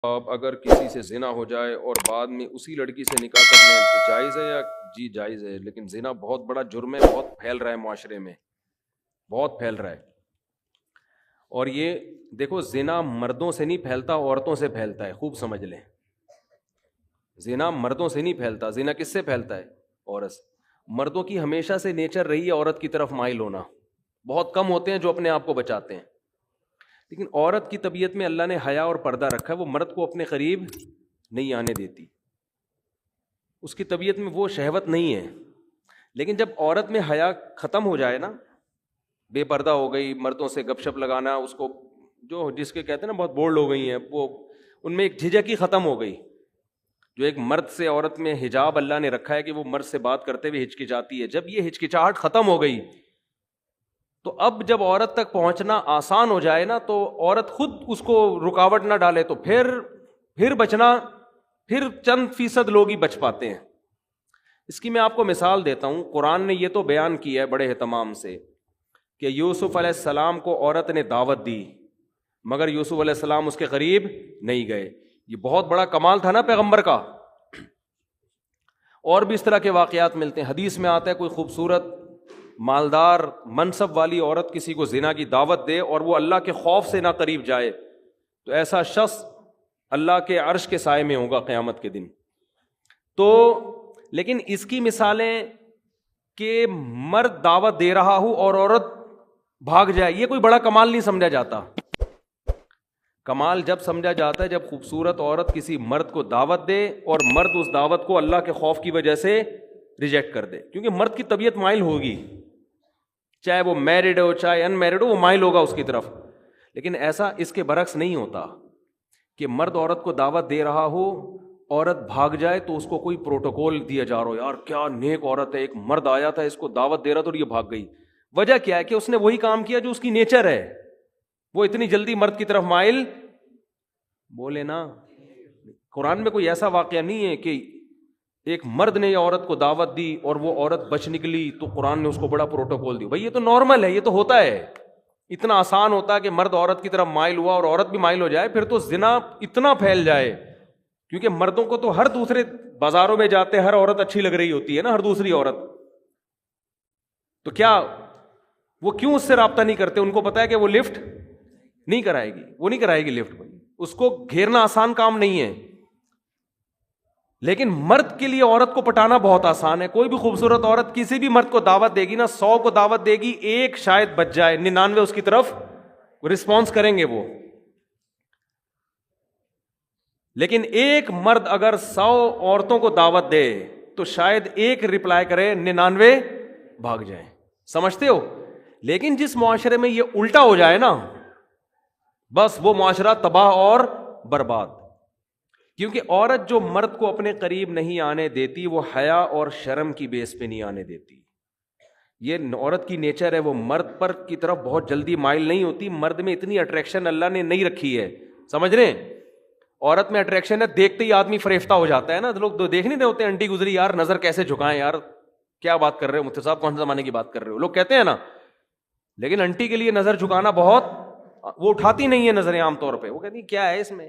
اب اگر کسی سے زنا ہو جائے اور بعد میں اسی لڑکی سے نکاح کر لیں تو جائز ہے یا؟ جی جائز ہے، لیکن زنا بہت بڑا جرم ہے، بہت پھیل رہا ہے معاشرے میں، بہت پھیل رہا ہے۔ اور یہ دیکھو، زنا مردوں سے نہیں پھیلتا، عورتوں سے پھیلتا ہے، خوب سمجھ لیں۔ زنا مردوں سے نہیں پھیلتا، زنا کس سے پھیلتا ہے؟ عورت سے۔ مردوں کی ہمیشہ سے نیچر رہی ہے عورت کی طرف مائل ہونا، بہت کم ہوتے ہیں جو اپنے آپ کو بچاتے ہیں، لیکن عورت کی طبیعت میں اللہ نے حیا اور پردہ رکھا ہے، وہ مرد کو اپنے قریب نہیں آنے دیتی، اس کی طبیعت میں وہ شہوت نہیں ہے۔ لیکن جب عورت میں حیا ختم ہو جائے نا، بے پردہ ہو گئی، مردوں سے گپ شپ لگانا، اس کو جو جس کے کہتے ہیں نا بہت بولڈ ہو گئی ہیں، وہ ان میں ایک جھجک ہی ختم ہو گئی۔ جو ایک مرد سے عورت میں حجاب اللہ نے رکھا ہے کہ وہ مرد سے بات کرتے ہوئے ہچکچاتی ہے، جب یہ ہچکچاہٹ ختم ہو گئی تو اب جب عورت تک پہنچنا آسان ہو جائے نا، تو عورت خود اس کو رکاوٹ نہ ڈالے تو پھر بچنا، پھر چند فیصد لوگ ہی بچ پاتے ہیں۔ اس کی میں آپ کو مثال دیتا ہوں، قرآن نے یہ تو بیان کیا ہے بڑے اہتمام سے کہ یوسف علیہ السلام کو عورت نے دعوت دی، مگر یوسف علیہ السلام اس کے قریب نہیں گئے۔ یہ بہت بڑا کمال تھا نا پیغمبر کا۔ اور بھی اس طرح کے واقعات ملتے ہیں، حدیث میں آتا ہے کوئی خوبصورت مالدار منصب والی عورت کسی کو زنا کی دعوت دے اور وہ اللہ کے خوف سے نہ قریب جائے تو ایسا شخص اللہ کے عرش کے سائے میں ہوگا قیامت کے دن۔ تو لیکن اس کی مثالیں کہ مرد دعوت دے رہا ہو اور عورت بھاگ جائے، یہ کوئی بڑا کمال نہیں سمجھا جاتا۔ کمال جب سمجھا جاتا ہے جب خوبصورت عورت کسی مرد کو دعوت دے اور مرد اس دعوت کو اللہ کے خوف کی وجہ سے ریجیکٹ کر دے، کیونکہ مرد کی طبیعت مائل ہوگی، چاہے وہ میرڈ ہو چاہے ان میرڈ ہو، وہ مائل ہوگا اس کی طرف۔ لیکن ایسا اس کے برعکس نہیں ہوتا کہ مرد عورت کو دعوت دے رہا ہو، عورت بھاگ جائے تو اس کو کوئی پروٹوکول دیا جا رہا ہو، یار کیا نیک عورت ہے، ایک مرد آیا تھا اس کو دعوت دے رہا تھا اور یہ بھاگ گئی۔ وجہ کیا ہے کہ اس نے وہی کام کیا جو اس کی نیچر ہے، وہ اتنی جلدی مرد کی طرف مائل بولے نا۔ قرآن میں کوئی ایسا واقعہ نہیں ہے کہ ایک مرد نے عورت کو دعوت دی اور وہ عورت بچ نکلی تو قرآن نے اس کو بڑا پروٹوکول دی۔ بھائی یہ تو نارمل ہے، یہ تو ہوتا ہے، اتنا آسان ہوتا ہے کہ مرد عورت کی طرف مائل ہوا اور عورت بھی مائل ہو جائے، پھر تو زنا اتنا پھیل جائے، کیونکہ مردوں کو تو ہر دوسرے بازاروں میں جاتے ہر عورت اچھی لگ رہی ہوتی ہے نا، ہر دوسری عورت، تو کیا وہ کیوں اس سے رابطہ نہیں کرتے؟ ان کو پتا ہے کہ وہ لفٹ نہیں کرائے گی، وہ نہیں کرائے گی لفٹ، بھائی اس کو گھیرنا آسان کام نہیں ہے۔ لیکن مرد کے لیے عورت کو پٹانا بہت آسان ہے۔ کوئی بھی خوبصورت عورت کسی بھی مرد کو دعوت دے گی نا، 100 کو دعوت دے گی، ایک شاید بچ جائے، 99 اس کی طرف رسپانس کریں گے وہ۔ لیکن ایک مرد اگر 100 عورتوں کو دعوت دے تو شاید ایک رپلائی کرے، 99 بھاگ جائیں۔ سمجھتے ہو؟ لیکن جس معاشرے میں یہ الٹا ہو جائے نا، بس وہ معاشرہ تباہ اور برباد، کیونکہ عورت جو مرد کو اپنے قریب نہیں آنے دیتی وہ حیا اور شرم کی بیس پہ نہیں آنے دیتی۔ یہ عورت کی نیچر ہے، وہ مرد پر کی طرف بہت جلدی مائل نہیں ہوتی۔ مرد میں اتنی اٹریکشن اللہ نے نہیں رکھی ہے، سمجھ رہے ہیں؟ عورت میں اٹریکشن ہے، دیکھتے ہی آدمی فریفتہ ہو جاتا ہے نا۔ لوگ تو دیکھ نہیں رہے ہوتے، انٹی گزری یار نظر کیسے جھکائیں، یار کیا بات کر رہے ہو مفتی صاحب، کون سے زمانے کی بات کر رہے ہو، لوگ کہتے ہیں نا۔ لیکن انٹی کے لیے نظر جھکانا بہت، وہ اٹھاتی نہیں ہے نظریں عام طور پہ، وہ کہتی کیا ہے اس میں۔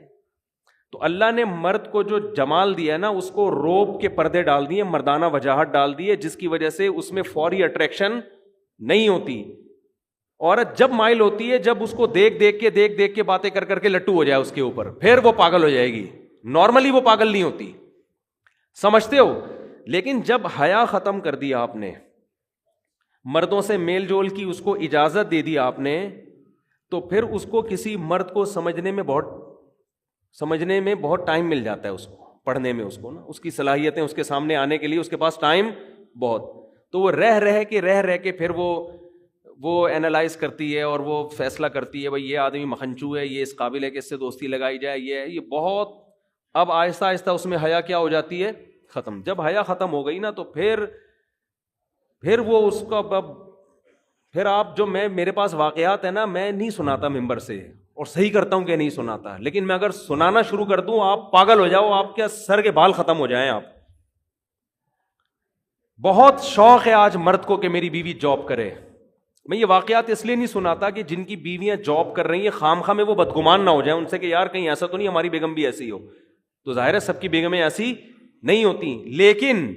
تو اللہ نے مرد کو جو جمال دیا ہے نا، اس کو روب کے پردے ڈال دیے، مردانہ وجاہت ڈال دی ہے، جس کی وجہ سے اس میں فوری اٹریکشن نہیں ہوتی۔ عورت جب مائل ہوتی ہے جب اس کو دیکھ دیکھ کے باتیں کر کے لٹو ہو جائے اس کے اوپر، پھر وہ پاگل ہو جائے گی۔ نارملی وہ پاگل نہیں ہوتی، سمجھتے ہو؟ لیکن جب حیا ختم کر دیا آپ نے، مردوں سے میل جول کی اس کو اجازت دے دی آپ نے، تو پھر اس کو کسی مرد کو سمجھنے میں بہت ٹائم مل جاتا ہے، اس کو پڑھنے میں، اس کو نا، اس کی صلاحیتیں اس کے سامنے آنے کے لیے اس کے پاس ٹائم بہت، تو وہ رہ کے پھر وہ اینالائز کرتی ہے اور وہ فیصلہ کرتی ہے بھائی یہ آدمی مکھنچو ہے، یہ اس قابل ہے کہ اس سے دوستی لگائی جائے، یہ بہت، اب آہستہ آہستہ اس میں حیا کیا ہو جاتی ہے؟ ختم۔ جب حیا ختم ہو گئی نا تو پھر وہ اس کا پھر آپ جو میرے پاس واقعات ہیں نا، میں نہیں سناتا ممبر سے، اور صحیح کرتا ہوں کہ نہیں سناتا، لیکن میں اگر سنانا شروع کر دوں آپ پاگل ہو جاؤ، آپ کے سر کے بال ختم ہو جائیں۔ آپ بہت شوق ہے آج مرد کو کہ میری بیوی جاب کرے، میں یہ واقعات اس لیے نہیں سناتا کہ جن کی بیویاں جاب کر رہی ہیں خامخواہ میں وہ بدگمان نہ ہو جائیں ان سے کہ یار کہیں ایسا تو نہیں ہماری بیگم بھی ایسی ہو. تو ظاہر ہے سب کی بیگمیں ایسی نہیں ہوتی, لیکن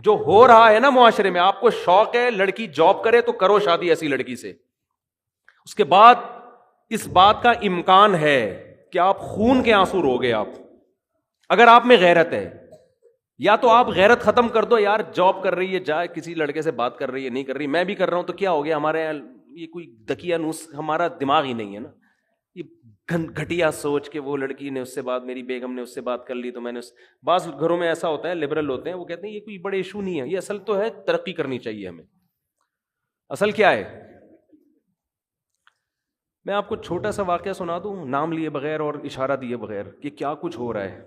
جو ہو رہا ہے نا معاشرے میں, آپ کو شوق ہے لڑکی جاب کرے تو کرو شادی ایسی لڑکی سے. اس کے بعد اس بات کا امکان ہے کہ آپ خون کے آنسو روگے. آپ اگر آپ میں غیرت ہے, یا تو آپ غیرت ختم کر دو, یار جاب کر رہی ہے جائے کسی لڑکے سے بات کر رہی ہے نہیں کر رہی, میں بھی کر رہا ہوں تو کیا ہو گیا, ہمارے یہ کوئی دکیا نوس ہمارا دماغ ہی نہیں ہے نا. یہ گھٹیا سوچ کے وہ لڑکی نے اس سے بات, میری بیگم نے اس سے بات کر لی تو میں نے بعض گھروں میں ایسا ہوتا ہے, لبرل ہوتے ہیں, وہ کہتے ہیں یہ کوئی بڑے ایشو نہیں ہے, یہ اصل تو ہے ترقی کرنی چاہیے ہمیں. اصل کیا ہے؟ میں آپ کو چھوٹا سا واقعہ سنا دوں نام لیے بغیر اور اشارہ دیے بغیر کہ کیا کچھ ہو رہا ہے,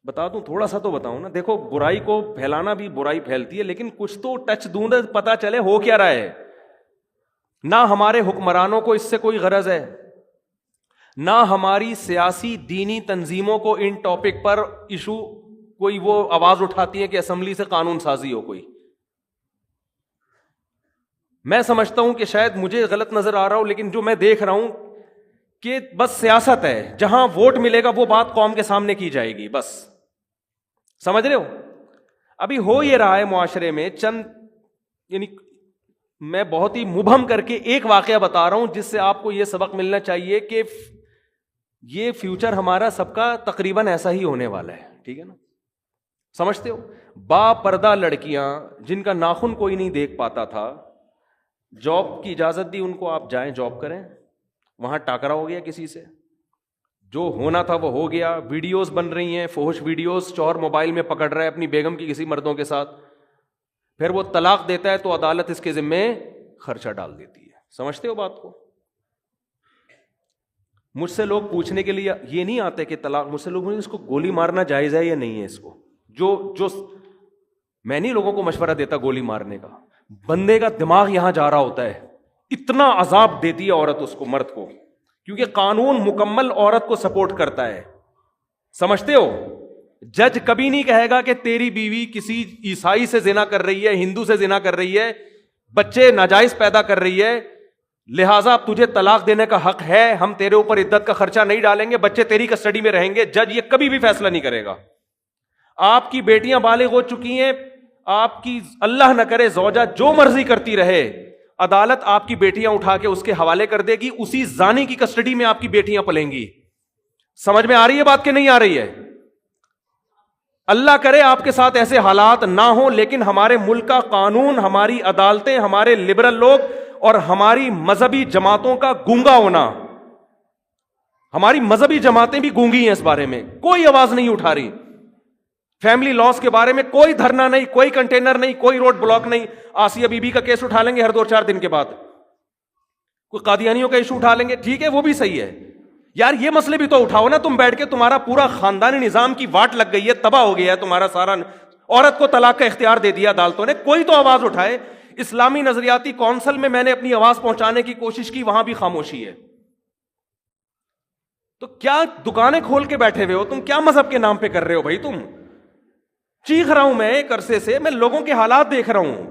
بتا دوں تھوڑا سا تو بتاؤں نا. دیکھو برائی کو پھیلانا بھی برائی پھیلتی ہے, لیکن کچھ تو ٹچ دوں پتا چلے ہو کیا رہا ہے. نہ ہمارے حکمرانوں کو اس سے کوئی غرض ہے, نہ ہماری سیاسی دینی تنظیموں کو ان ٹاپک پر ایشو کوئی وہ آواز اٹھاتی ہے کہ اسمبلی سے قانون سازی ہو کوئی. میں سمجھتا ہوں کہ شاید مجھے غلط نظر آ رہا ہو, لیکن جو میں دیکھ رہا ہوں کہ بس سیاست ہے, جہاں ووٹ ملے گا وہ بات قوم کے سامنے کی جائے گی بس. سمجھ رہے ہو؟ ابھی ہو یہ رہا ہے معاشرے میں چند, یعنی میں بہت ہی مبہم کر کے ایک واقعہ بتا رہا ہوں جس سے آپ کو یہ سبق ملنا چاہیے کہ یہ فیوچر ہمارا سب کا تقریباً ایسا ہی ہونے والا ہے. ٹھیک ہے نا؟ سمجھتے ہو؟ با پردہ لڑکیاں جن کا ناخن کوئی نہیں دیکھ پاتا تھا, جاب کی اجازت دی ان کو, آپ جائیں جاب کریں, وہاں ٹاکرا ہو گیا کسی سے, جو ہونا تھا وہ ہو گیا. ویڈیوز بن رہی ہیں, فحش ویڈیوز, شوہر موبائل میں پکڑ رہا ہے اپنی بیگم کی کسی مردوں کے ساتھ, پھر وہ طلاق دیتا ہے تو عدالت اس کے ذمے خرچہ ڈال دیتی ہے. سمجھتے ہو بات کو؟ مجھ سے لوگ پوچھنے کے لیے یہ نہیں آتے کہ طلاق, مجھ سے لوگ اس کو گولی مارنا جائز ہے یا نہیں ہے. اس کو جو میں نہیں لوگوں کو مشورہ دیتا گولی مارنے کا, بندے کا دماغ یہاں جا رہا ہوتا ہے, اتنا عذاب دیتی ہے عورت اس کو, مرد کو, کیونکہ قانون مکمل عورت کو سپورٹ کرتا ہے. سمجھتے ہو؟ جج کبھی نہیں کہے گا کہ تیری بیوی کسی عیسائی سے زنا کر رہی ہے, ہندو سے زنا کر رہی ہے, بچے ناجائز پیدا کر رہی ہے, لہٰذا تجھے طلاق دینے کا حق ہے, ہم تیرے اوپر عدت کا خرچہ نہیں ڈالیں گے, بچے تیری کسٹڈی میں رہیں گے. جج یہ کبھی بھی فیصلہ نہیں کرے گا. آپ کی بیٹیاں بالغ ہو چکی ہیں, آپ کی اللہ نہ کرے زوجہ جو مرضی کرتی رہے, عدالت آپ کی بیٹیاں اٹھا کے اس کے حوالے کر دے گی, اسی زانی کی کسٹڈی میں آپ کی بیٹیاں پلیں گی. سمجھ میں آ رہی ہے بات کہ نہیں آ رہی ہے؟ اللہ کرے آپ کے ساتھ ایسے حالات نہ ہوں, لیکن ہمارے ملک کا قانون, ہماری عدالتیں, ہمارے لبرل لوگ اور ہماری مذہبی جماعتوں کا گونگا ہونا, ہماری مذہبی جماعتیں بھی گونگی ہیں اس بارے میں, کوئی آواز نہیں اٹھا رہی. فیملی لاس کے بارے میں کوئی دھرنا نہیں, کوئی کنٹینر نہیں, کوئی روڈ بلاک نہیں. آسیہ بی بی کا کیس اٹھا لیں گے ہر 2-4 دن کے بعد, کوئی قادیانیوں کا ایشو اٹھا لیں گے, ٹھیک ہے وہ بھی صحیح ہے. یار یہ مسئلے بھی تو اٹھاؤ نا تم بیٹھ کے, تمہارا پورا خاندانی نظام کی واٹ لگ گئی ہے, تباہ ہو گیا ہے تمہارا سارا, عورت کو طلاق کا اختیار دے دیا عدالتوں نے, کوئی تو آواز اٹھائے. اسلامی نظریاتی کونسل میں میں نے اپنی آواز پہنچانے کی کوشش کی, وہاں بھی خاموشی ہے. تو کیا دکانیں کھول کے بیٹھے ہوئے ہو تم؟ کیا مذہب کے نام پہ کر رہے ہو بھائی تم؟ چیخ رہا ہوں میں ایک عرصے سے, میں لوگوں کے حالات دیکھ رہا ہوں.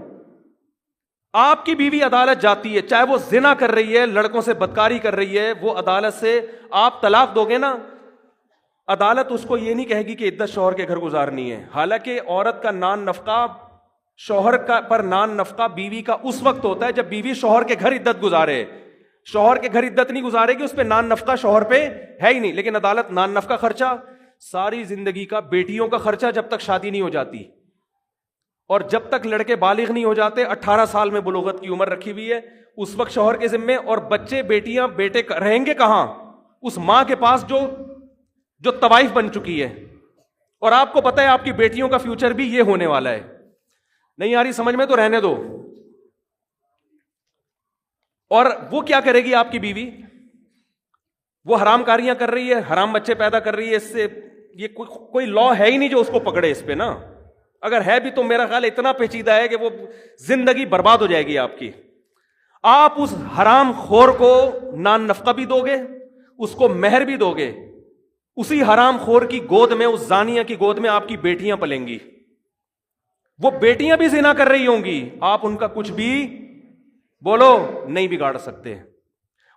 آپ کی بیوی عدالت جاتی ہے, چاہے وہ زنا کر رہی ہے, لڑکوں سے بدکاری کر رہی ہے, وہ عدالت سے آپ طلاق دو گے نا, عدالت اس کو یہ نہیں کہے گی کہ عدت شوہر کے گھر گزارنی ہے. حالانکہ عورت کا نان نفقہ, شوہر کا پر نان نفقہ بیوی کا اس وقت ہوتا ہے جب بیوی شوہر کے گھر عدت گزارے. شوہر کے گھر عدت نہیں گزارے گی, اس پہ نان نفقہ شوہر پہ ہے ہی نہیں. لیکن عدالت نان نفقہ خرچہ, ساری زندگی کا بیٹیوں کا خرچہ جب تک شادی نہیں ہو جاتی, اور جب تک لڑکے بالغ نہیں ہو جاتے, 18 سال میں بلوغت کی عمر رکھی ہوئی ہے, اس وقت شوہر کے ذمے. اور بچے بیٹیاں بیٹے رہیں گے کہاں؟ اس ماں کے پاس جو طوائف بن چکی ہے. اور آپ کو پتہ ہے آپ کی بیٹیوں کا فیوچر بھی یہ ہونے والا ہے. نہیں آ رہی سمجھ میں تو رہنے دو. اور وہ کیا کرے گی آپ کی بیوی؟ وہ حرام کاریاں کر رہی ہے, حرام بچے پیدا کر رہی ہے, اس سے یہ کوئی لا ہے ہی نہیں جو اس کو پکڑے اس پہ نا. اگر ہے بھی تو میرا خیال اتنا پیچیدہ ہے کہ وہ زندگی برباد ہو جائے گی آپ کی. آپ اس حرام خور کو نان نفقہ بھی دو گے, اس کو مہر بھی دو گے, اسی حرام خور کی گود میں, اس زانیہ کی گود میں آپ کی بیٹیاں پلیں گی. وہ بیٹیاں بھی زنا کر رہی ہوں گی, آپ ان کا کچھ بھی بولو نہیں بگاڑ سکتے.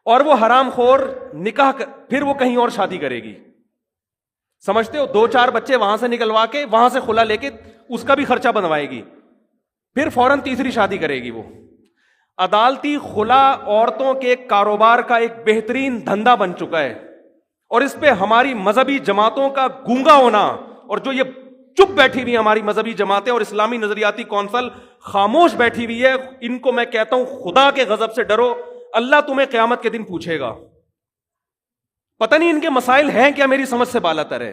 اور وہ حرام خور نکاح پھر وہ کہیں اور شادی کرے گی, سمجھتے ہو, 2-4 بچے وہاں سے نکلوا کے وہاں سے خلا لے کے اس کا بھی خرچہ بنوائے گی, پھر فوراً تیسری شادی کرے گی. وہ عدالتی خلا عورتوں کے کاروبار کا ایک بہترین دھندا بن چکا ہے, اور اس پہ ہماری مذہبی جماعتوں کا گونگا ہونا, اور جو یہ چپ بیٹھی ہوئی ہماری مذہبی جماعتیں اور اسلامی نظریاتی کونسل خاموش بیٹھی ہوئی ہے, ان کو میں کہتا ہوں خدا کے غضب سے ڈرو, اللہ تمہیں قیامت کے دن پوچھے گا. پتہ نہیں ان کے مسائل ہیں کیا, میری سمجھ سے بالا تر ہے.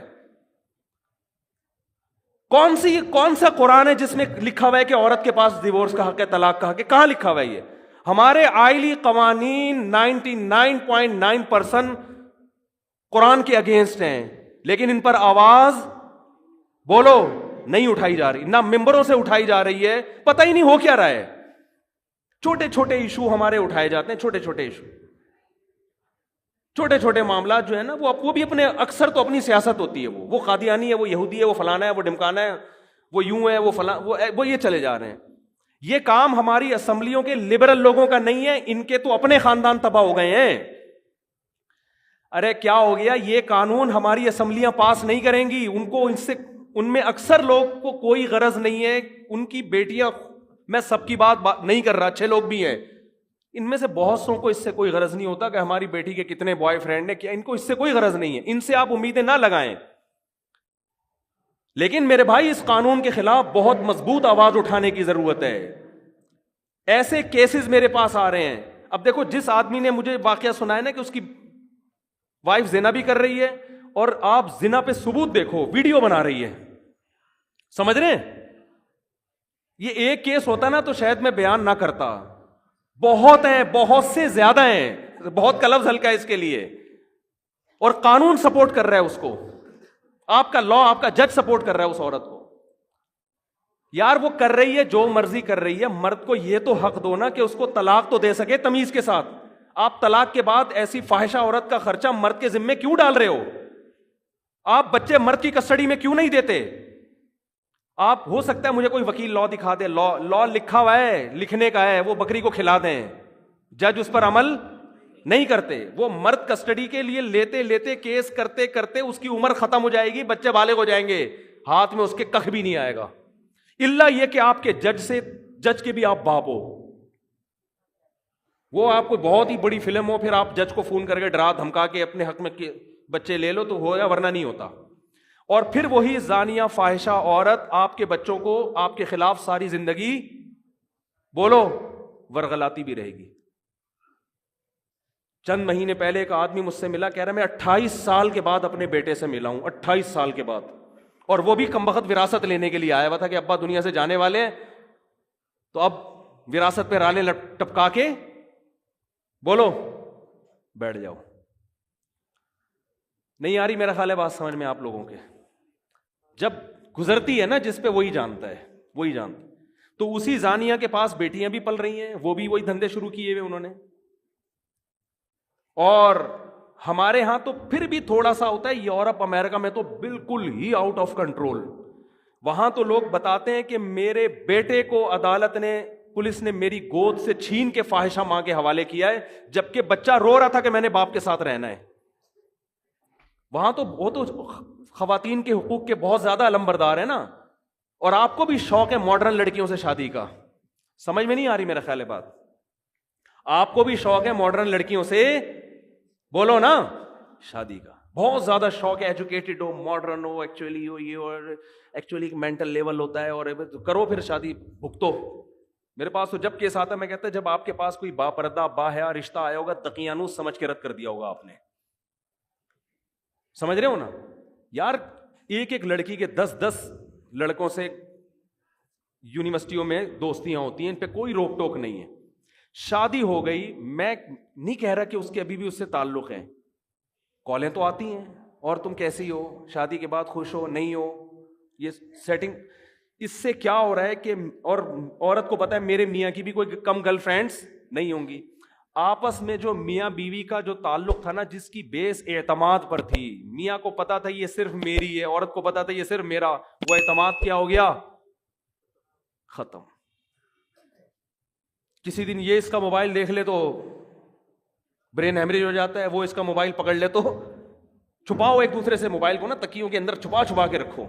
کون سا قرآن ہے جس میں لکھا ہوا ہے کہ عورت کے پاس ڈیورس کا حق ہے, طلاق کا حق ہے؟ کہاں لکھا ہوا ہے یہ؟ ہمارے آئلی قوانین 99.9% قرآن کے اگینسٹ ہیں, لیکن ان پر آواز بولو نہیں اٹھائی جا رہی, نہ ممبروں سے اٹھائی جا رہی ہے. پتہ ہی نہیں ہو کیا رہا ہے. چھوٹے چھوٹے ایشو ہمارے اٹھائے جاتے ہیں, چھوٹے چھوٹے ایشو, چھوٹے چھوٹے معاملات جو ہے نا, وہ بھی اپنے اکثر تو اپنی سیاست ہوتی ہے. وہ قادیانی ہے, وہ یہودی ہے, وہ فلانا ہے, وہ ڈمکانا ہے, وہ یوں ہے, وہ فلاں, وہ یہ چلے جا رہے ہیں. یہ کام ہماری اسمبلیوں کے لبرل لوگوں کا نہیں ہے, ان کے تو اپنے خاندان تباہ ہو گئے ہیں. ارے کیا ہو گیا, یہ قانون ہماری اسمبلیاں پاس نہیں کریں گی. ان میں اکثر لوگ کو کوئی غرض نہیں ہے, ان کی بیٹیاں, میں سب کی بات نہیں کر رہا, اچھے لوگ بھی ہیں, ان میں سے بہت سو کو اس سے کوئی غرض نہیں ہوتا کہ ہماری بیٹی کے کتنے بوائے فرینڈ ہیں, کیا ان کو اس سے کوئی غرض نہیں ہے. ان سے آپ امیدیں نہ لگائیں. لیکن میرے بھائی, اس قانون کے خلاف بہت مضبوط آواز اٹھانے کی ضرورت ہے. ایسے کیسز میرے پاس آ رہے ہیں. اب دیکھو, جس آدمی نے مجھے واقعہ سنایا نا کہ اس کی وائف زنا بھی کر رہی ہے, اور آپ زنا پہ ثبوت دیکھو, ویڈیو بنا رہی ہے, سمجھ رہے ہیں؟ یہ ایک کیس ہوتا نا تو شاید میں بیان نہ کرتا. بہت ہیں, بہت سے زیادہ ہیں, بہت کا لفظ ہلکا ہے اس کے لیے, اور قانون سپورٹ کر رہا ہے اس کو, آپ کا لا, آپ کا جج سپورٹ کر رہا ہے اس عورت کو. یار وہ کر رہی ہے جو مرضی کر رہی ہے, مرد کو یہ تو حق دو نا کہ اس کو طلاق تو دے سکے تمیز کے ساتھ. آپ طلاق کے بعد ایسی فاحشہ عورت کا خرچہ مرد کے ذمے کیوں ڈال رہے ہو؟ آپ بچے مرد کی کسٹڈی میں کیوں نہیں دیتے؟ آپ, ہو سکتا ہے مجھے کوئی وکیل لا دکھا دے, لا لکھا ہوا ہے, لکھنے کا ہے, وہ بکری کو کھلا دیں, جج اس پر عمل نہیں کرتے. وہ مرد کسٹڈی کے لیے لیتے لیتے کیس کرتے کرتے اس کی عمر ختم ہو جائے گی, بچے بالغ ہو جائیں گے, ہاتھ میں اس کے کخ بھی نہیں آئے گا, الا یہ کہ آپ کے جج کے بھی آپ باپ ہو. وہ آپ کو بہت ہی بڑی فلم ہو, پھر آپ جج کو فون کر کے ڈرا دھمکا کے اپنے حق میں بچے لے لو تو ہو, یا ورنہ نہیں ہوتا. اور پھر وہی زانیہ فاحشہ عورت آپ کے بچوں کو آپ کے خلاف ساری زندگی بولو ورغلاتی بھی رہے گی. چند مہینے پہلے ایک آدمی مجھ سے ملا, کہہ رہا میں 28 سال کے بعد اپنے بیٹے سے ملا ہوں, 28 سال کے بعد, اور وہ بھی کمبخت وراثت لینے کے لیے آیا ہوا تھا کہ ابا دنیا سے جانے والے ہیں, تو اب وراثت پہ رالیں ٹپکا کے بولو بیٹھ جاؤ. نہیں آ رہی میرا خیال ہے بات سمجھ میں آپ لوگوں کے؟ جب گزرتی ہے نا جس پہ, وہی جانتا ہے, وہی جانتا. تو اسی زانیہ کے پاس بیٹیاں بھی پل رہی ہیں, وہ بھی وہی دھندے شروع کیے ہوئے انہوں نے. اور ہمارے ہاں تو پھر بھی تھوڑا سا ہوتا ہے, یورپ امریکہ میں تو بالکل ہی آؤٹ آف کنٹرول. وہاں تو لوگ بتاتے ہیں کہ میرے بیٹے کو عدالت نے, پولیس نے میری گود سے چھین کے فاحشہ ماں کے حوالے کیا ہے, جبکہ بچہ رو رہا تھا کہ میں نے باپ کے ساتھ رہنا ہے. وہاں تو وہ تو خواتین کے حقوق کے بہت زیادہ علمبردار ہیں نا, اور آپ کو بھی شوق ہے ماڈرن لڑکیوں سے شادی کا. سمجھ میں نہیں آ رہی میرا خیال ہے بات؟ آپ کو بھی شوق ہے ماڈرن لڑکیوں سے بولو نا شادی کا, بہت زیادہ شوق ہے, ایجوکیٹڈ ہو, ماڈرن ہو, ایکچولی ہو, یہ, اور ایکچولی مینٹل لیول ہوتا ہے, اور کرو پھر شادی بھگتو. میرے پاس تو جب کیس آتا ہے میں کہتا ہے جب آپ کے پاس کوئی با پردہ با حیا رشتہ آیا ہوگا, تقیانوس سمجھ کے رد کر دیا ہوگا آپ نے. سمجھ رہے ہو نا یار؟ ایک ایک لڑکی کے 10 لڑکوں سے یونیورسٹیوں میں دوستیاں ہوتی ہیں, ان پہ کوئی روک ٹوک نہیں ہے. شادی ہو گئی, میں نہیں کہہ رہا کہ اس کے ابھی بھی اس سے تعلق ہیں, کالیں تو آتی ہیں, اور تم کیسی ہو, شادی کے بعد خوش ہو نہیں ہو, یہ سیٹنگ. اس سے کیا ہو رہا ہے کہ, اور عورت کو پتا ہے میرے میاں کی بھی کوئی کم گرل فرینڈس نہیں ہوں گی. آپس میں جو میاں بیوی کا جو تعلق تھا نا, جس کی بیس اعتماد پر تھی, میاں کو پتا تھا یہ صرف میری ہے, عورت کو پتا تھا یہ صرف میرا, وہ اعتماد کیا ہو گیا؟ ختم. کسی دن یہ اس کا موبائل دیکھ لے تو برین ہیمریج ہو جاتا ہے, وہ اس کا موبائل پکڑ لے تو چھپاؤ ایک دوسرے سے موبائل کو نا, تکیوں کے اندر چھپا کے رکھو.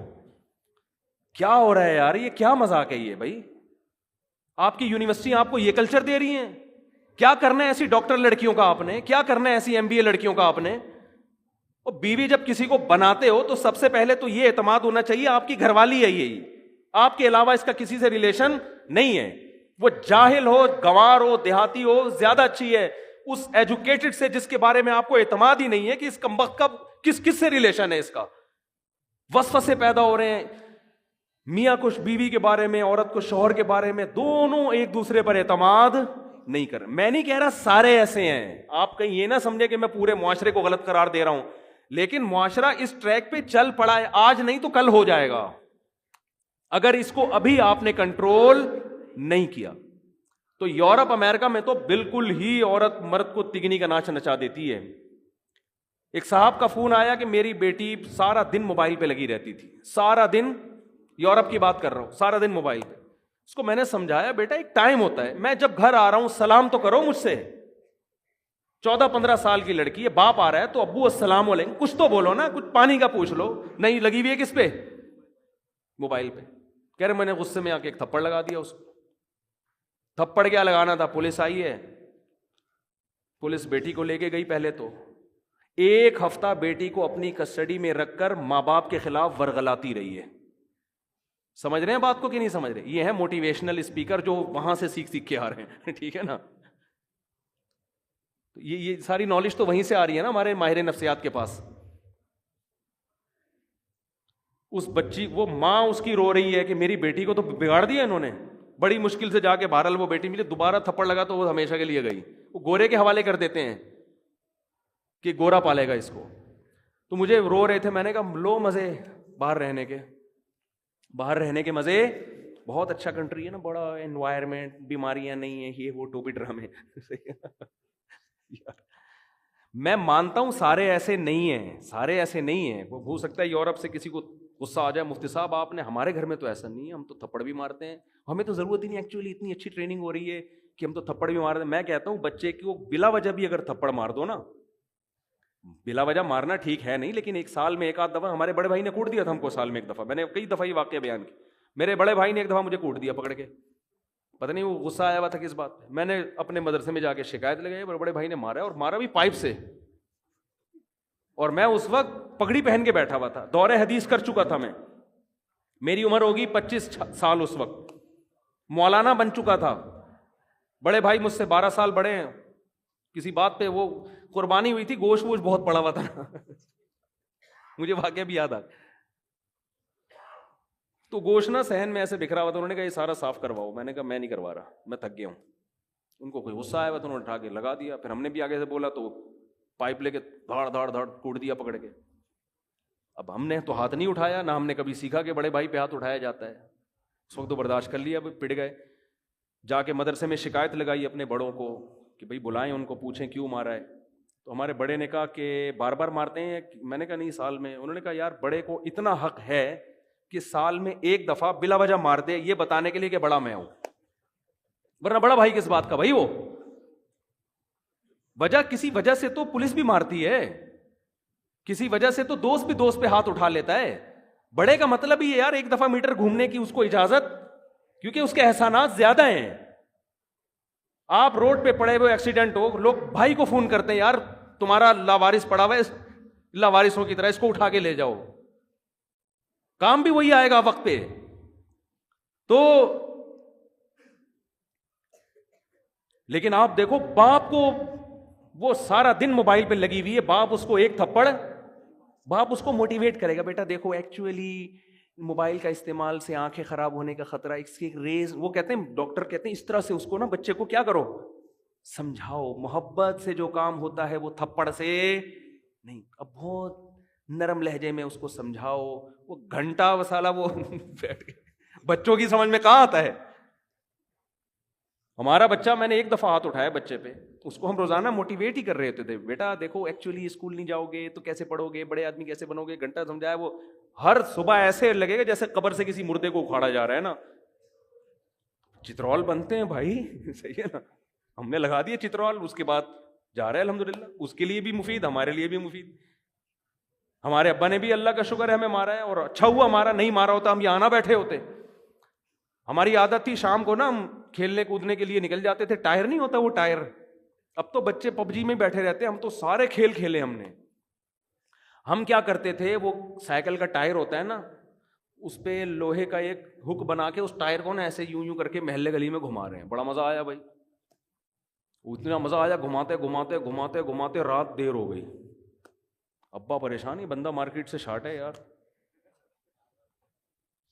کیا ہو رہا ہے یار, یہ کیا مذاق ہے یہ بھائی؟ آپ کی یونیورسٹی آپ کو یہ کلچر دے رہی ہیں؟ کیا کرنا ہے ایسی ڈاکٹر لڑکیوں کا آپ نے, کیا کرنا ہے ایسی MBA لڑکیوں کا آپ نے؟ اور بیوی جب کسی کو بناتے ہو تو سب سے پہلے تو یہ اعتماد ہونا چاہیے آپ کی گھر والی ہے, یہی آپ کے علاوہ اس کا کسی سے ریلیشن نہیں ہے. وہ جاہل ہو, گنوار ہو, دیہاتی ہو, زیادہ اچھی ہے اس ایجوکیٹڈ سے جس کے بارے میں آپ کو اعتماد ہی نہیں ہے کہ اس کمبخت کا کس سے ریلیشن ہے. اس کا وسوسے پیدا ہو رہے ہیں میاں کو بیوی کے بارے میں, عورت کو شوہر کے بارے میں, دونوں ایک دوسرے پر اعتماد نہیں کر. میں نہیں کہہ رہا سارے ایسے ہیں, آپ کہیں یہ نہ سمجھے کہ میں پورے معاشرے کو غلط قرار دے رہا ہوں, لیکن معاشرہ اس ٹریک پہ چل پڑا ہے, آج نہیں تو کل ہو جائے گا اگر اس کو ابھی آپ نے کنٹرول نہیں کیا. تو یورپ امریکہ میں تو بالکل ہی عورت مرد کو تگنی کا ناچ نچا دیتی ہے. ایک صاحب کا فون آیا کہ میری بیٹی سارا دن موبائل پہ لگی رہتی تھی, سارا دن, یورپ کی بات کر رہا ہوں, سارا دن موبائل پہ. اس کو میں نے سمجھایا بیٹا ایک ٹائم ہوتا ہے, میں جب گھر آ رہا ہوں سلام تو کرو مجھ سے. 14-15 سال کی لڑکی ہے, باپ آ رہا ہے تو ابو السلام علیکم, کچھ تو بولو نا, کچھ پانی کا پوچھ لو. نہیں, لگی ہوئی ہے کس پہ؟ موبائل پہ. کہہ رہے میں نے غصے میں آ کے ایک تھپڑ لگا دیا اس کو. تھپڑ کیا لگانا تھا, پولیس آئی ہے, پولیس بیٹی کو لے کے گئی. پہلے تو 1 ہفتہ بیٹی کو اپنی کسٹڈی میں رکھ کر ماں باپ کے خلاف ورغلاتی رہی ہے. سمجھ رہے ہیں بات کو کہ نہیں سمجھ رہے؟ یہ ہے موٹیویشنل اسپیکر جو وہاں سے سیکھ کے آ رہے ہیں, ٹھیک ہے نا. یہ ساری نالج تو وہیں سے آ رہی ہے نا ہمارے ماہر نفسیات کے پاس. اس بچی, وہ ماں اس کی رو رہی ہے کہ میری بیٹی کو تو بگاڑ دیا انہوں نے. بڑی مشکل سے جا کے بہرحال وہ بیٹی ملی, دوبارہ تھپڑ لگا تو وہ ہمیشہ کے لیے گئی. وہ گورے کے حوالے کر دیتے ہیں کہ گورا پالے گا اس کو. تو مجھے رو رہے تھے, میں نے کہا لو مزے باہر رہنے کے مزے, بہت اچھا کنٹری ہے نا, بڑا انوائرمنٹ, بیماریاں نہیں ہیں, یہ وہ ٹوپی ڈرامے. میں مانتا ہوں سارے ایسے نہیں ہیں, وہ ہو سکتا ہے یورپ سے کسی کو غصہ آ جائے, مفتی صاحب آپ نے, ہمارے گھر میں تو ایسا نہیں ہے, ہم تو تھپڑ بھی مارتے ہیں, ہمیں تو ضرورت ہی نہیں, ایکچولی اتنی اچھی ٹریننگ ہو رہی ہے کہ ہم تو تھپڑ بھی مارتے ہیں. میں کہتا ہوں بچے کو بلا وجہ بھی اگر تھپڑ مار دو نا, بلا وجہ مارنا ٹھیک ہے نہیں, لیکن 1 سال میں 1 آدھ دفعہ, ہمارے بڑے بھائی نے کوٹ دیا تھا ہم کو سال میں 1 دفعہ, میں نے کئی دفعہ یہ واقعہ بیان کیا. میرے بڑے بھائی نے 1 دفعہ مجھے کوٹ دیا پکڑ کے, پتہ نہیں وہ غصہ آیا ہوا تھا کس بات پہ. میں نے اپنے مدرسے میں جا کے شکایت لگائی, بڑے بھائی نے مارا, اور مارا بھی پائپ سے, اور میں اس وقت پگڑی پہن کے بیٹھا ہوا تھا, دور حدیث کر چکا تھا میں, میری عمر ہوگی 25 سال اس وقت, مولانا بن چکا تھا. بڑے بھائی مجھ سے 12 سال بڑے ہیں. کسی بات پہ وہ قربانی ہوئی تھی, گوشت ووشت بہت پڑا ہوا تھا مجھے واقعہ بھی یاد آ, تو گوشت نا صحن میں ایسے بکھرا ہوا تھا. انہوں نے کہا یہ سارا صاف کرواؤ. میں نے کہا میں نہیں کروا رہا, میں تھک گیا ہوں. ان کو کوئی غصہ آیا ہوا تو انہوں نے اٹھا کے لگا دیا. پھر ہم نے بھی آگے سے بولا تو پائپ لے کے دھاڑ کوٹ دیا پکڑ کے. اب ہم نے تو ہاتھ نہیں اٹھایا, نہ ہم نے کبھی سیکھا کہ بڑے بھائی پہ ہاتھ اٹھایا جاتا ہے. اس وقت تو برداشت کر لیا, پڑ گئے. جا کے مدرسے میں شکایت لگائی اپنے بڑوں کو کہ بھائی بلائیں ان کو, پوچھیں کیوں مارا ہے. تو ہمارے بڑے نے کہا کہ بار بار مارتے ہیں. میں نے کہا نہیں, سال میں. انہوں نے کہا یار بڑے کو اتنا حق ہے کہ سال میں 1 دفعہ بلا وجہ مار دے, یہ بتانے کے لیے کہ بڑا میں ہوں, ورنہ بڑا بھائی کس بات کا بھائی. وہ وجہ, کسی وجہ سے تو پولیس بھی مارتی ہے, کسی وجہ سے تو دوست بھی دوست پہ ہاتھ اٹھا لیتا ہے. بڑے کا مطلب ہی ہے یار 1 دفعہ میٹر گھومنے کی اس کو اجازت, کیونکہ اس کے احسانات زیادہ ہیں. آپ روڈ پہ پڑے ہوئے ایکسیڈنٹ ہو, لوگ بھائی کو فون کرتے ہیں, یار تمہارا لاوارث پڑا ہوا ہے, لاوارثوں کی طرح اس کو اٹھا کے لے جاؤ. کام بھی وہی آئے گا وقت پہ. تو لیکن آپ دیکھو باپ کو, وہ سارا دن موبائل پہ لگی ہوئی ہے, باپ اس کو 1 تھپڑ, باپ اس کو موٹیویٹ کرے گا, بیٹا دیکھو ایکچولی موبائل کا استعمال سے آنکھیں خراب ہونے کا خطرہ, اس کی ریز, وہ کہتے ہیں ڈاکٹر کہتے ہیں اس طرح سے اس کو نا بچے کو کیا کرو, سمجھاؤ. محبت سے جو کام ہوتا ہے وہ تھپڑ سے نہیں. اب بہت نرم لہجے میں اس کو سمجھاؤ. وہ گھنٹہ وسالہ وہ بیٹھ کے, بچوں کی سمجھ میں کہاں آتا ہے. ہمارا بچہ, میں نے 1 دفعہ ہاتھ اٹھایا بچے پہ, اس کو ہم روزانہ موٹیویٹ ہی کر رہے ہوتے تھے, بیٹا دیکھو ایکچولی اسکول نہیں جاؤ گے تو کیسے پڑھو گے, بڑے آدمی کیسے بنو گے. گھنٹہ سمجھایا, وہ ہر صبح ایسے لگے گا جیسے قبر سے کسی مردے کو اکھاڑا جا رہا ہے نا. چترول بنتے ہیں بھائی، صحیح ہے نا، ہم نے لگا دیا چترول، اس کے بعد جا رہا ہے الحمدللہ، اس کے لیے بھی مفید، ہمارے لیے بھی مفید. ہمارے ابا نے بھی اللہ کا شکر ہے ہمیں مارا ہے، اور اچھا ہوا مارا، نہیں مارا ہوتا ہم یہاں نہ بیٹھے ہوتے. ہماری عادت تھی شام کو نا ہم کھیلنے کودنے کے لیے نکل جاتے تھے، ٹائر نہیں ہوتا وہ ٹائر، اب تو بچے پب جی میں بیٹھے رہتے ہیں، ہم تو سارے کھیل کھیلے ہم نے. ہم کیا کرتے تھے، وہ سائیکل کا ٹائر ہوتا ہے نا، اس پہ لوہے کا ایک ہک بنا کے اس ٹائر کو نا ایسے یوں یوں کر کے محلے گلی میں گھما رہے ہیں. بڑا مزہ آیا بھائی، اتنا مزہ آیا، گھماتے گھماتے گھماتے گھماتے رات دیر ہو گئی. ابا پریشان، ہی بندہ مارکیٹ سے شارٹ ہے یار.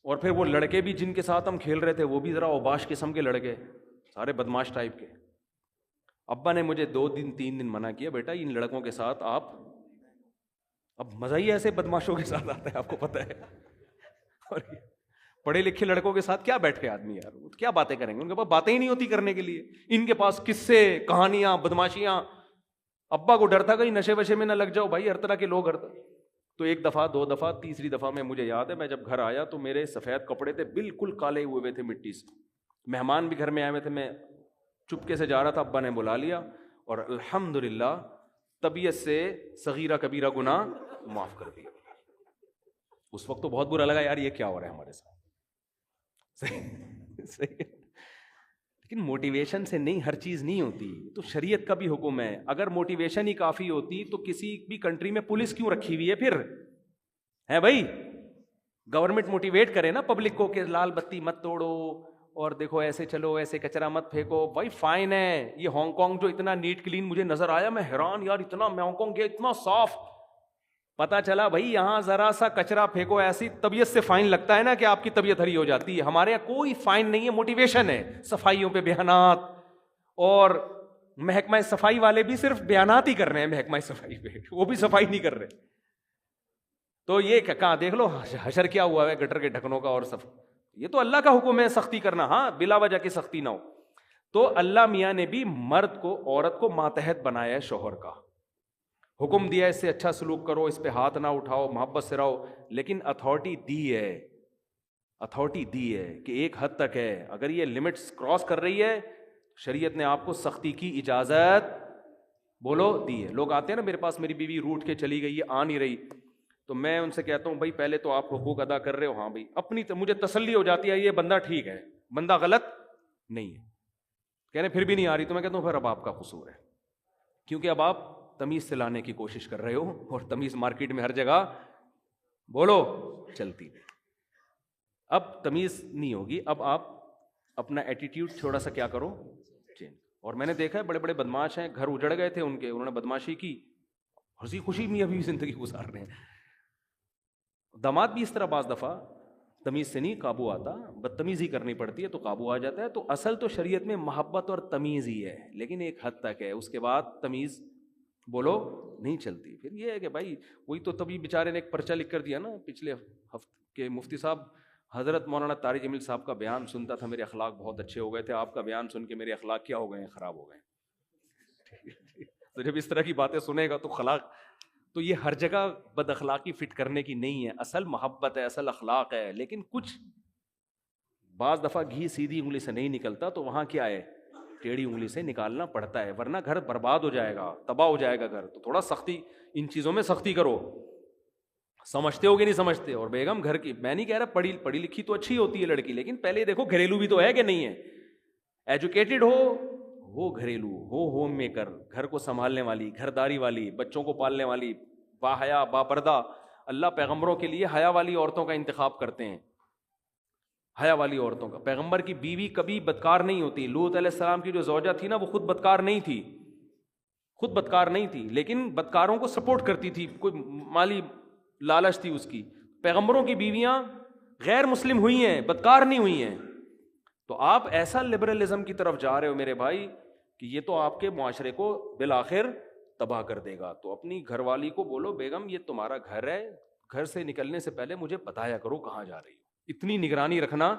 اور پھر وہ لڑکے بھی جن کے ساتھ ہم کھیل رہے تھے وہ بھی ذرا اوباش قسم کے لڑکے، سارے بدماش ٹائپ کے. ابا نے مجھے 2 دن 3 دن منع کیا، بیٹا ان لڑکوں کے ساتھ آپ، اب مزہ ہی ایسے بدماشوں کے ساتھ آتا ہے، آپ کو پتہ ہے. اور پڑھے لکھے لڑکوں کے ساتھ کیا بیٹھ کے آدمی یار، کیا باتیں کریں گے، ان کے پاس باتیں ہی نہیں ہوتی کرنے کے لیے، ان کے پاس قصے کہانیاں بدماشیاں. ابا کو ڈر تھا کہیں نشے وشے میں نہ لگ جاؤ، بھائی ہر طرح کے لوگ ہر طرح. تو 1 دفعہ 2 دفعہ، تیسری دفعہ میں مجھے یاد ہے، میں جب گھر آیا تو میرے سفید کپڑے تھے بالکل کالے ہوئے تھے مٹی سے، مہمان بھی گھر میں آئے ہوئے تھے، میں چپکے سے جا رہا تھا، ابا نے بلا لیا اور الحمدللہ طبیعت سے صغیرہ کبیرہ گناہ معاف کر دیا. اس وقت تو بہت برا لگا یار، یہ کیا ہو رہا ہے ہمارے ساتھ. صحیح. لیکن موٹیویشن سے نہیں، ہر چیز نہیں ہوتی. تو شریعت کا بھی حکم ہے، اگر موٹیویشن ہی کافی ہوتی تو کسی بھی کنٹری میں پولیس کیوں رکھی ہوئی ہے پھر، ہے بھائی؟ گورنمنٹ موٹیویٹ کرے نا پبلک کو کہ لال بتی مت توڑو، اور دیکھو ایسے چلو، ایسے کچرا مت پھینکو. بھائی فائن ہے. یہ ہانگ کانگ جو اتنا نیٹ کلین مجھے نظر آیا، میں حیران یار، اتنا میں ہانگ کانگ گیا اتنا صاف، پتا چلا بھائی یہاں ذرا سا کچرا پھینکو ایسی طبیعت سے فائن لگتا ہے نا کہ آپ کی طبیعت ہری ہو جاتی ہے. ہمارے یہاں کوئی فائن نہیں ہے، موٹیویشن ہے. صفائیوں پہ بیانات، اور محکمہ صفائی والے بھی صرف بیانات ہی کر رہے ہیں محکمہ صفائی پہ، وہ بھی صفائی نہیں کر رہے. تو یہ کہاں دیکھ لو حشر کیا ہوا ہے گٹر کے ڈھکنوں کا. اور یہ تو اللہ کا حکم ہے سختی کرنا، ہاں بلا وجہ کی سختی نہ ہو. تو اللہ میاں نے بھی مرد کو، عورت کو ماتحت بنایا ہے شوہر کا، حکم دیا اس سے اچھا سلوک کرو، اس پہ ہاتھ نہ اٹھاؤ، محبت سے رہو. لیکن اتھارٹی دی ہے کہ ایک حد تک ہے. اگر یہ لمٹس کراس کر رہی ہے، شریعت نے آپ کو سختی کی اجازت بولو دی ہے. لوگ آتے ہیں نا میرے پاس، میری بیوی روٹ کے چلی گئی ہے، آ نہیں رہی، تو میں ان سے کہتا ہوں بھائی پہلے تو آپ حقوق ادا کر رہے ہو، ہاں بھائی اپنی مجھے تسلی ہو جاتی ہے یہ بندہ ٹھیک ہے، بندہ غلط نہیں ہے. کہنے پھر بھی نہیں آ رہی، تو میں کہتا ہوں پھر اب آپ کا قصور ہے، کیونکہ اب آپ تمیز سے لانے کی کوشش کر رہے ہو، اور تمیز مارکیٹ میں ہر جگہ بولو چلتی ہے. اب تمیز نہیں ہوگی، اب آپ اپنا ایٹیٹیوڈ تھوڑا سا کیا کرو چینج. اور میں نے دیکھا ہے بڑے بڑے بدماش ہیں، گھر اجڑ گئے تھے ان کے، انہوں نے بدماشی کی، ہنسی خوشی میں ابھی زندگی گزار رہے ہیں. داماد بھی اس طرح بعض دفعہ تمیز سے نہیں قابو آتا، بدتمیزی کرنی پڑتی ہے تو قابو آ جاتا ہے. تو اصل تو شریعت میں محبت اور تمیز ہی ہے، لیکن ایک حد تک ہے، اس کے بعد تمیز بولو نہیں چلتی. پھر یہ ہے کہ بھائی وہی تو تبھی بیچارے نے ایک پرچہ لکھ کر دیا نا پچھلے ہفتے کے مفتی صاحب، حضرت مولانا طارق جمیل صاحب کا بیان سنتا تھا، میرے اخلاق بہت اچھے ہو گئے تھے، آپ کا بیان سن کے میرے اخلاق کیا ہو گئے ہیں، خراب ہو گئے ہیں. تو جب اس طرح کی باتیں سنے گا تو اخلاق، تو یہ ہر جگہ بد اخلاقی فٹ کرنے کی نہیں ہے، اصل محبت ہے، اصل اخلاق ہے. لیکن کچھ بعض دفعہ گھی سیدھی انگلی سے نہیں نکلتا، تو وہاں کیا ہے، ٹیڑھی انگلی سے نکالنا پڑتا ہے، ورنہ گھر برباد ہو جائے گا، تباہ ہو جائے گا گھر. تو تھوڑا سختی، ان چیزوں میں سختی کرو. سمجھتے ہو کہ نہیں سمجھتے؟ اور بیگم گھر کی، میں نہیں کہہ رہا پڑھی لکھی تو اچھی ہوتی ہے لڑکی، لیکن پہلے دیکھو گھریلو بھی تو ہے کہ نہیں ہے. ایجوکیٹڈ ہو، وہ گھریلو ہو، ہوم میکر، گھر کو سنبھالنے والی، گھرداری والی، بچوں کو پالنے والی، با حیا با پردہ. اللہ پیغمبروں کے لیے حیا والی عورتوں کا انتخاب کرتے ہیں، حیا والی عورتوں کا. پیغمبر کی بیوی کبھی بدکار نہیں ہوتی. لوط علیہ السلام کی جو زوجہ تھی نا، وہ خود بدکار نہیں تھی، لیکن بدکاروں کو سپورٹ کرتی تھی، کوئی مالی لالچ تھی اس کی. پیغمبروں کی بیویاں غیر مسلم ہوئی ہیں، بدکار نہیں ہوئی ہیں. تو آپ ایسا لبرلزم کی طرف جا رہے ہو میرے بھائی کہ یہ تو آپ کے معاشرے کو بالآخر تباہ کر دے گا. تو اپنی گھر والی کو بولو بیگم یہ تمہارا گھر ہے، گھر سے نکلنے سے پہلے مجھے بتایا کرو کہاں جا رہی ہو، اتنی نگرانی رکھنا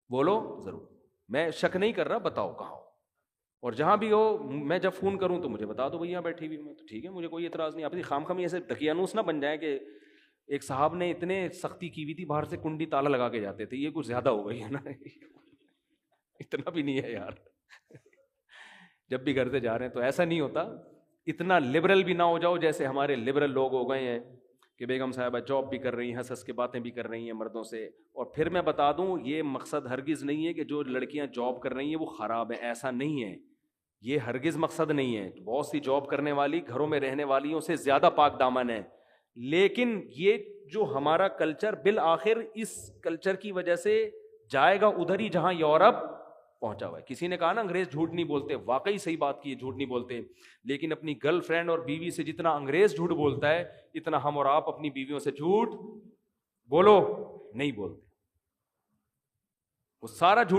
بولو ضرور. میں شک نہیں کر رہا، بتاؤ کہاں ہو، اور جہاں بھی ہو میں جب فون کروں تو مجھے بتا دو بھئی یہاں بیٹھی ہوئی میں، تو ٹھیک ہے، مجھے کوئی اعتراض نہیں. اپنی خام خامی ایسے دقیانوس نہ بن جائیں کہ ایک صاحب نے اتنے سختی کی ہوئی تھی، باہر سے کنڈی تالا لگا کے جاتے تھے، یہ کچھ زیادہ ہو گئی ہے نا. اتنا بھی نہیں ہے یار. جب بھی گھر سے جا رہے ہیں تو ایسا نہیں ہوتا, اتنا لبرل بھی نہ ہو جاؤ جیسے ہمارے لبرل لوگ ہو گئے ہیں کہ بیگم صاحبہ جاب بھی کر رہی ہیں, ہنس ہنس کے باتیں بھی کر رہی ہیں مردوں سے. اور پھر میں بتا دوں, یہ مقصد ہرگز نہیں ہے کہ جو لڑکیاں جاب کر رہی ہیں وہ خراب ہیں, ایسا نہیں ہے, یہ ہرگز مقصد نہیں ہے. بہت سی جاب کرنے والی گھروں میں رہنے والیوں سے زیادہ پاک دامن ہے. لیکن یہ جو ہمارا کلچر بالآخر اس کلچر کی وجہ سے جائے گا ادھر ہی جہاں یورپ پہنچا ہوا ہے. کسی نے کہا نا انگریز جھوٹ نہیں بولتے, واقعی صحیح بات کی ہے, جھوٹ نہیں بولتے. لیکن اپنی گرل فرینڈ اور بیوی سے جتنا انگریز جھوٹ بولتا ہے اتنا ہم اور آپ اپنی بیویوں سے جھوٹ بولو نہیں بولتے. وہ سارا جھوٹ